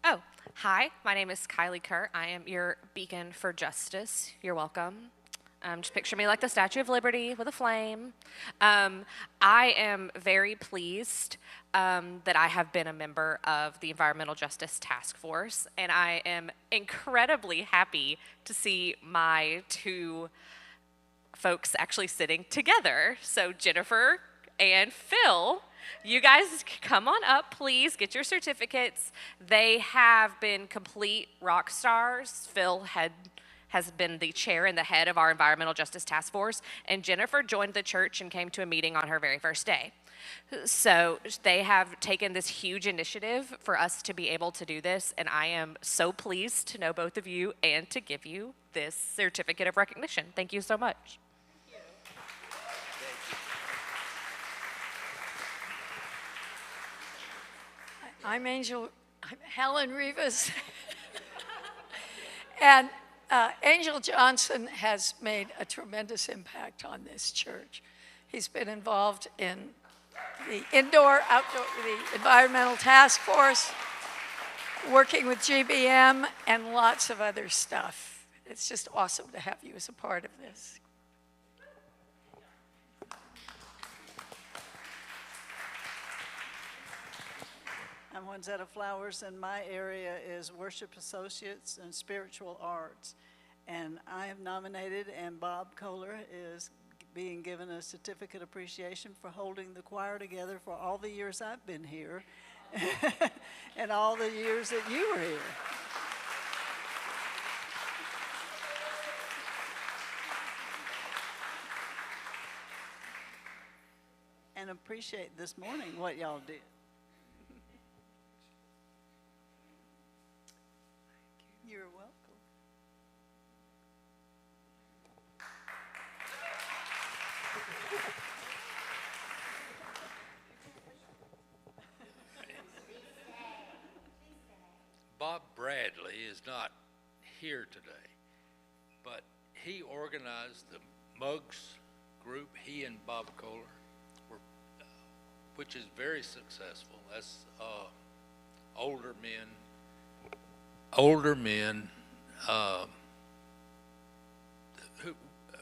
M: Oh, hi, my name is Kylie Kerr. I am your Beacon for Justice. You're welcome. Just picture me like the Statue of Liberty with a flame. I am very pleased that I have been a member of the Environmental Justice Task Force, and I am incredibly happy to see my two folks actually sitting together. So Jennifer and Phil, you guys come on up, please, get your certificates. They have been complete rock stars. Phil has been the chair and the head of our Environmental Justice Task Force, and Jennifer joined the church and came to a meeting on her very first day. So they have taken this huge initiative for us to be able to do this, and I am so pleased to know both of you and to give you this certificate of recognition. Thank you so much.
N: I'm Helen Rivas. And Angel Johnson has made a tremendous impact on this church. He's been involved in the the Environmental Task Force, working with GBM, and lots of other stuff. It's just awesome to have you as a part of this.
O: I'm Juanzetta Flowers, and my area is Worship Associates and Spiritual Arts. And I have nominated, and Bob Kohler is being given a certificate of appreciation for holding the choir together for all the years I've been here and all the years that you were here. And appreciate this morning what y'all did. You're welcome.
P: Bob Bradley is not here today, but he organized the Mugs group. He and Bob Kohler were, which is very successful. That's older men.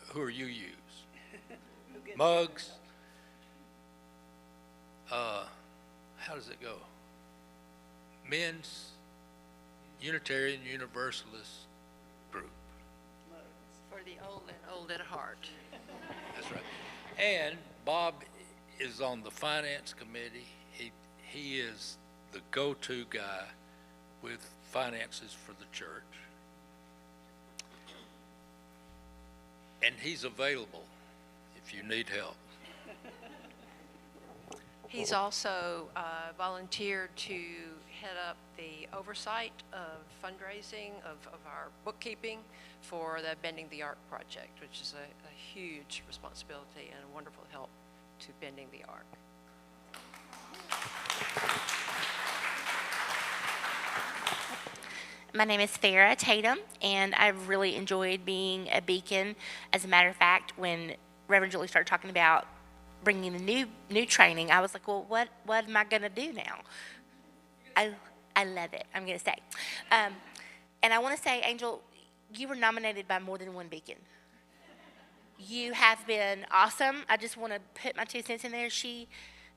P: Who are you use? Mugs. How does it go? Men's Unitarian Universalist group.
F: For the old and old at heart.
P: That's right. And Bob is on the finance committee. He is the go-to guy with finances for the church. And he's available if you need help.
F: He's also volunteered to head up the oversight of fundraising of our bookkeeping for the Bending the Arc project, which is a huge responsibility and a wonderful help to Bending the Arc.
Q: My name is Farah Tatum, and I've really enjoyed being a beacon. As a matter of fact, when Reverend Julie started talking about bringing the new training, I was like, well, what am I going to do now? I love it, I'm going to say. And I want to say, Angel, you were nominated by more than one beacon. You have been awesome. I just want to put my 2 cents in there.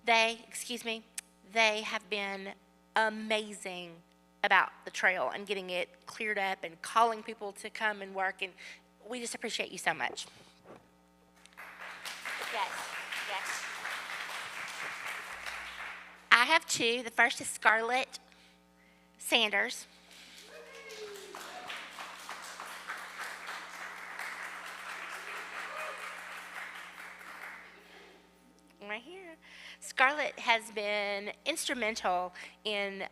Q: They have been amazing about the trail and getting it cleared up and calling people to come and work, and we just appreciate you so much. Yes, yes. I have 2. The first is Scarlett Sanders. Right here. Scarlett has been instrumental in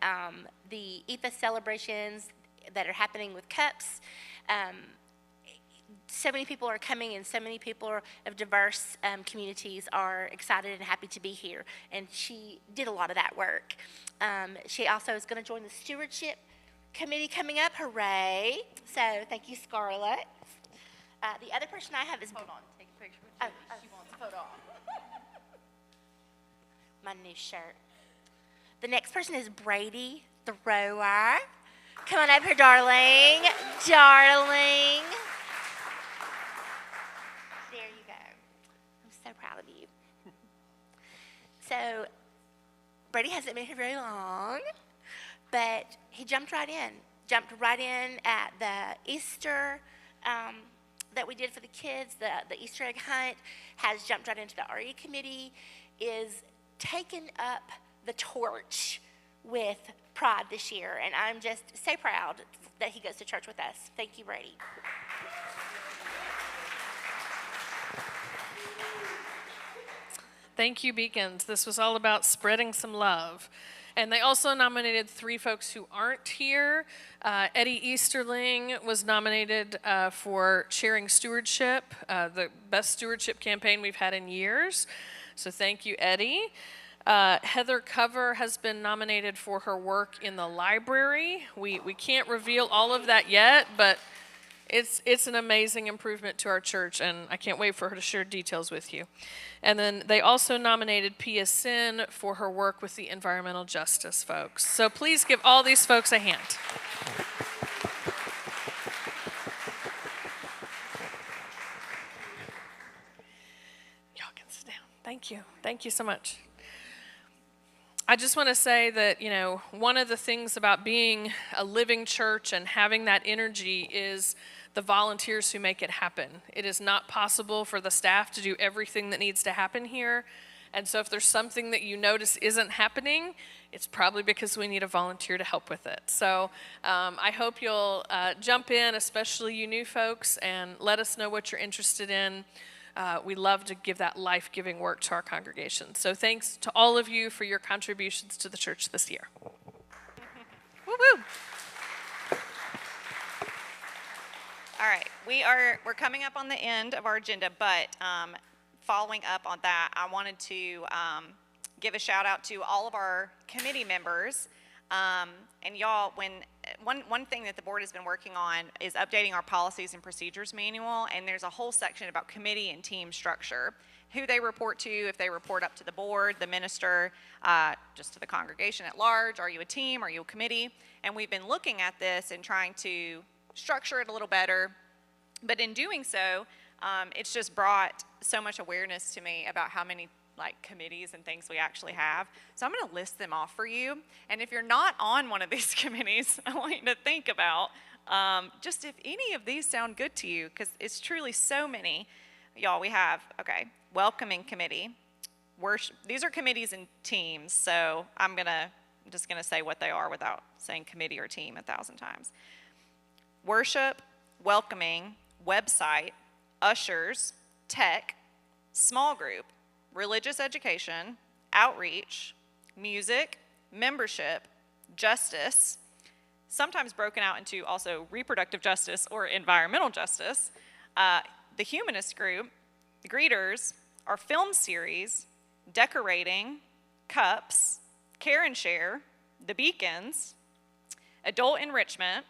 Q: the EFA celebrations that are happening with cups. So many people are coming, and so many people of diverse communities are excited and happy to be here. And she did a lot of that work. She also is going to join the stewardship committee coming up. Hooray! So thank you, Scarlett. The other person I have is... Hold on, take a picture with you. She wants a photo op. My new shirt. The next person is Brady Thrower. Come on up here, darling. Darling. There you go. I'm so proud of you. So, Brady hasn't been here very long, but he jumped right in. Jumped right in at the Easter that we did for the kids, the Easter egg hunt, has jumped right into the RE committee, is taken up the torch with pride this year, and I'm just so proud that he goes to church with us. Thank you, Brady.
D: Thank you, Beacons. This was all about spreading some love. And they also nominated 3 folks who aren't here. Eddie Easterling was nominated for Sharing Stewardship, the best stewardship campaign we've had in years. So thank you, Eddie. Heather Cover has been nominated for her work in the library. We can't reveal all of that yet, but it's an amazing improvement to our church, and I can't wait for her to share details with you. And then they also nominated Pia Sin for her work with the environmental justice folks. So please give all these folks a hand. Y'all can sit down. Thank you. Thank you so much. I just want to say that, you know, one of the things about being a living church and having that energy is the volunteers who make it happen. It is not possible for the staff to do everything that needs to happen here. And so if there's something that you notice isn't happening, it's probably because we need a volunteer to help with it. So I hope you'll jump in, especially you new folks, and let us know what you're interested in. We love to give that life-giving work to our congregation. So thanks to all of you for your contributions to the church this year. Woo-woo.
C: All right, we're coming up on the end of our agenda, but following up on that, I wanted to give a shout out to all of our committee members. And y'all, one thing that the board has been working on is updating our policies and procedures manual, and there's a whole section about committee and team structure, who they report to, if they report up to the board, the minister, just to the congregation at large. Are you a team? Are you a committee? And we've been looking at this and trying to structure it a little better, but in doing so, it's just brought so much awareness to me about how many committees and things we actually have. So I'm going to list them off for you, and if you're not on one of these committees, I want you to think about just if any of these sound good to you, because it's truly so many. Y'all, we have, welcoming committee, worship. These are committees and teams, so I'm just gonna say what they are without saying committee or team 1,000 times. Worship, welcoming, website, ushers, tech, small group, religious education, outreach, music, membership, justice, sometimes broken out into also reproductive justice or environmental justice, the humanist group, the greeters, our film series, decorating, cups, care and share, the beacons, adult enrichment,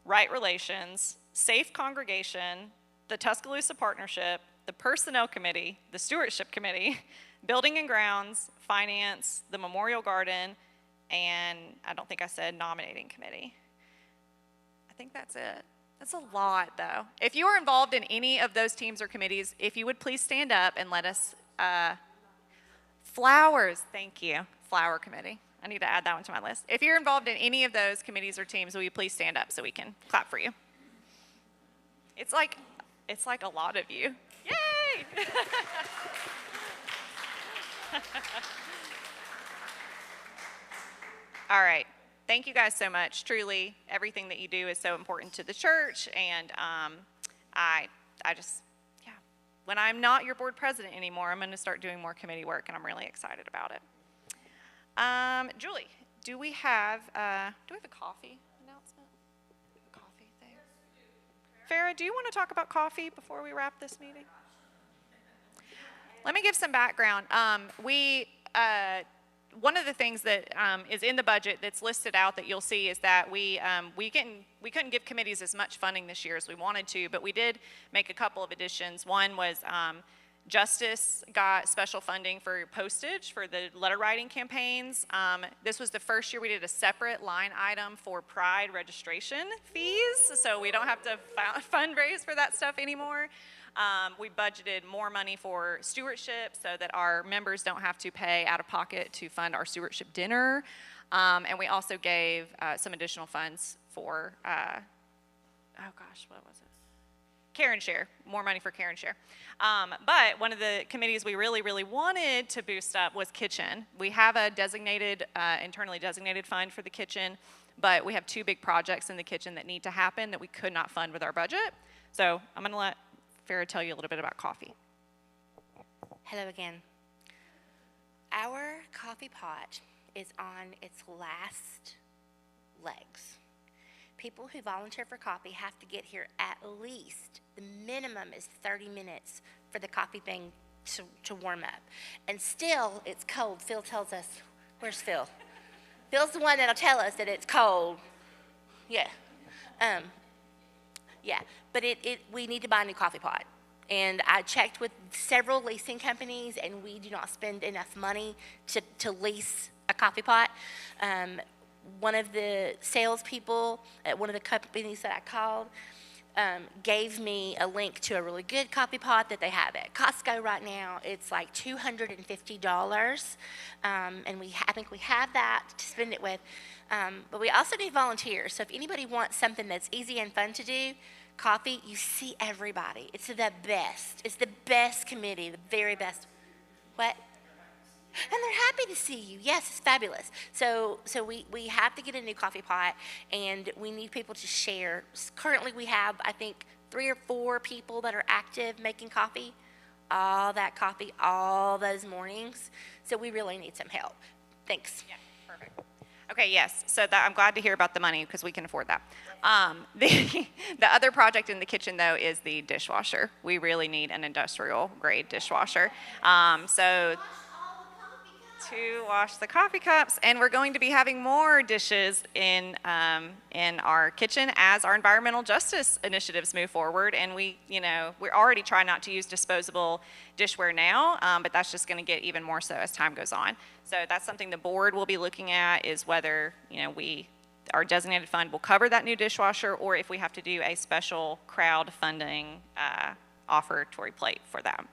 C: right relations, safe congregation, the Tuscaloosa partnership, the personnel committee, the stewardship committee, building and grounds, finance, the memorial garden, and I don't think I said nominating committee. I think that's it. That's a lot, though. If you are involved in any of those teams or committees, if you would please stand up and let us, flowers, thank you, flower committee. I need to add that one to my list. If you're involved in any of those committees or teams, will you please stand up so we can clap for you? It's like a lot of you. Yay! All right. Thank you guys so much. Truly, everything that you do is so important to the church, and I just, yeah. When I'm not your board president anymore, I'm going to start doing more committee work, and I'm really excited about it. Julie, do we have a coffee announcement? Coffee thing? Farrah, do you want to talk about coffee before we wrap this meeting? Let me give some background. One of the things that is in the budget that's listed out that you'll see is that we couldn't give committees as much funding this year as we wanted to, but we did make a couple of additions. One was Justice got special funding for postage for the letter writing campaigns. This was the first year we did a separate line item for Pride registration fees, so we don't have to fundraise for that stuff anymore. We budgeted more money for stewardship so that our members don't have to pay out of pocket to fund our stewardship dinner. And we also gave some additional funds for, what was it? Care and Share, more money for Care and Share. But one of the committees we really, really wanted to boost up was kitchen. We have a designated, internally designated fund for the kitchen, but we have two big projects in the kitchen that need to happen that we could not fund with our budget. So I'm going to let Farrah tell you a little bit about coffee.
Q: Hello again. Our coffee pot is on its last legs. People who volunteer for coffee have to get here at least, the minimum is 30 minutes for the coffee thing to warm up. And still, it's cold. Phil tells us, where's Phil? Phil's the one that'll tell us that it's cold. Yeah. Yeah, but we need to buy a new coffee pot. And I checked with several leasing companies, and we do not spend enough money to lease a coffee pot. One of the salespeople at one of the companies that I called gave me a link to a really good coffee pot that they have at Costco right now. It's like $250, and I think we have that to spend it with. But we also need volunteers. So if anybody wants something that's easy and fun to do, coffee, you see everybody. It's the best. It's the best committee, the very best. What? And they're happy to see you. Yes, it's fabulous. So we have to get a new coffee pot, and we need people to share. Currently, we have, I think, 3 or 4 people that are active making coffee. All that coffee, all those mornings. So we really need some help. Thanks.
C: Yeah, perfect. Okay, yes. So I'm glad to hear about the money because we can afford that. The other project in the kitchen, though, is the dishwasher. We really need an industrial-grade dishwasher. So to wash the coffee cups, and we're going to be having more dishes in our kitchen as our environmental justice initiatives move forward. And we're already trying not to use disposable dishware now, but that's just going to get even more so as time goes on. So that's something the board will be looking at, is whether our designated fund will cover that new dishwasher, or if we have to do a special crowdfunding offertory plate for that.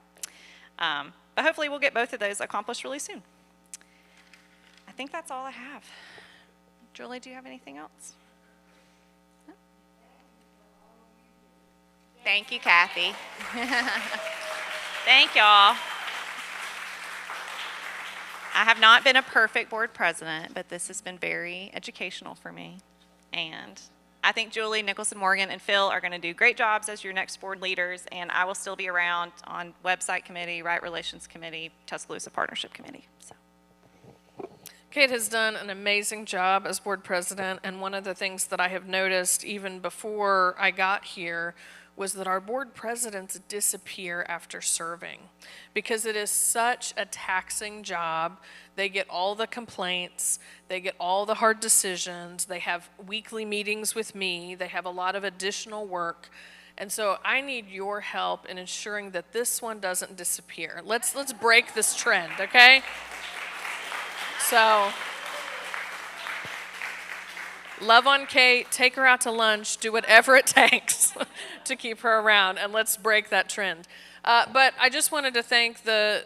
C: But hopefully we'll get both of those accomplished really soon. I think that's all I have. Julie, do you have anything else? No? Thank you, Kathy. Thank y'all. I have not been a perfect board president, but this has been very educational for me. And I think Julie, Nicholson, Morgan, and Phil are going to do great jobs as your next board leaders, and I will still be around on website committee, right relations committee, Tuscaloosa Partnership Committee. So.
D: Kate has done an amazing job as board president, and one of the things that I have noticed even before I got here was that our board presidents disappear after serving because it is such a taxing job. They get all the complaints, they get all the hard decisions, they have weekly meetings with me, they have a lot of additional work. And so I need your help in ensuring that this one doesn't disappear. Let's break this trend, okay? So Love on Kate, take her out to lunch, do whatever it takes to keep her around, and let's break that trend. But I just wanted to thank the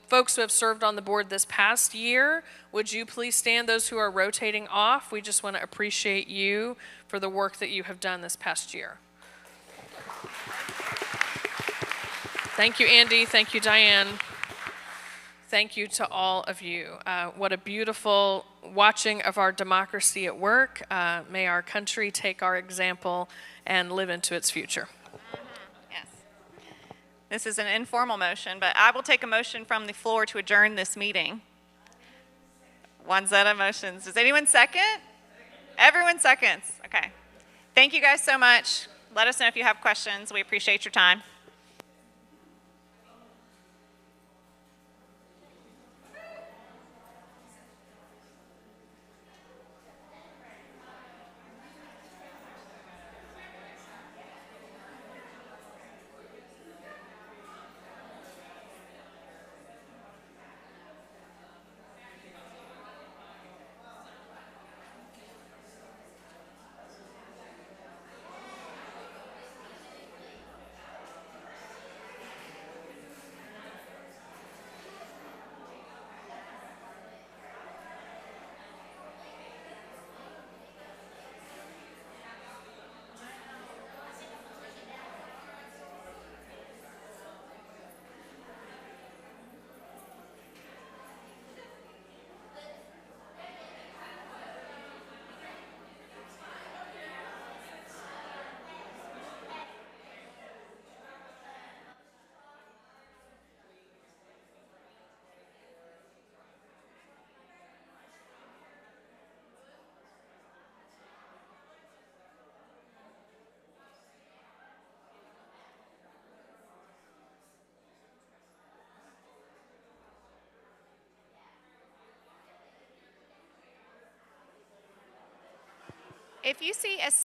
D: folks who have served on the board this past year. Would you please stand, those who are rotating off? We just want to appreciate you for the work that you have done this past year. Thank you, Andy. Thank you, Diane. Thank you to all of you. What a beautiful watching of our democracy at work. May our country take our example and live into its future.
C: Yes. This is an informal motion, but I will take a motion from the floor to adjourn this meeting. One set of motions. Does anyone second? Everyone seconds. Okay. Thank you guys so much. Let us know if you have questions. We appreciate your time. If you see a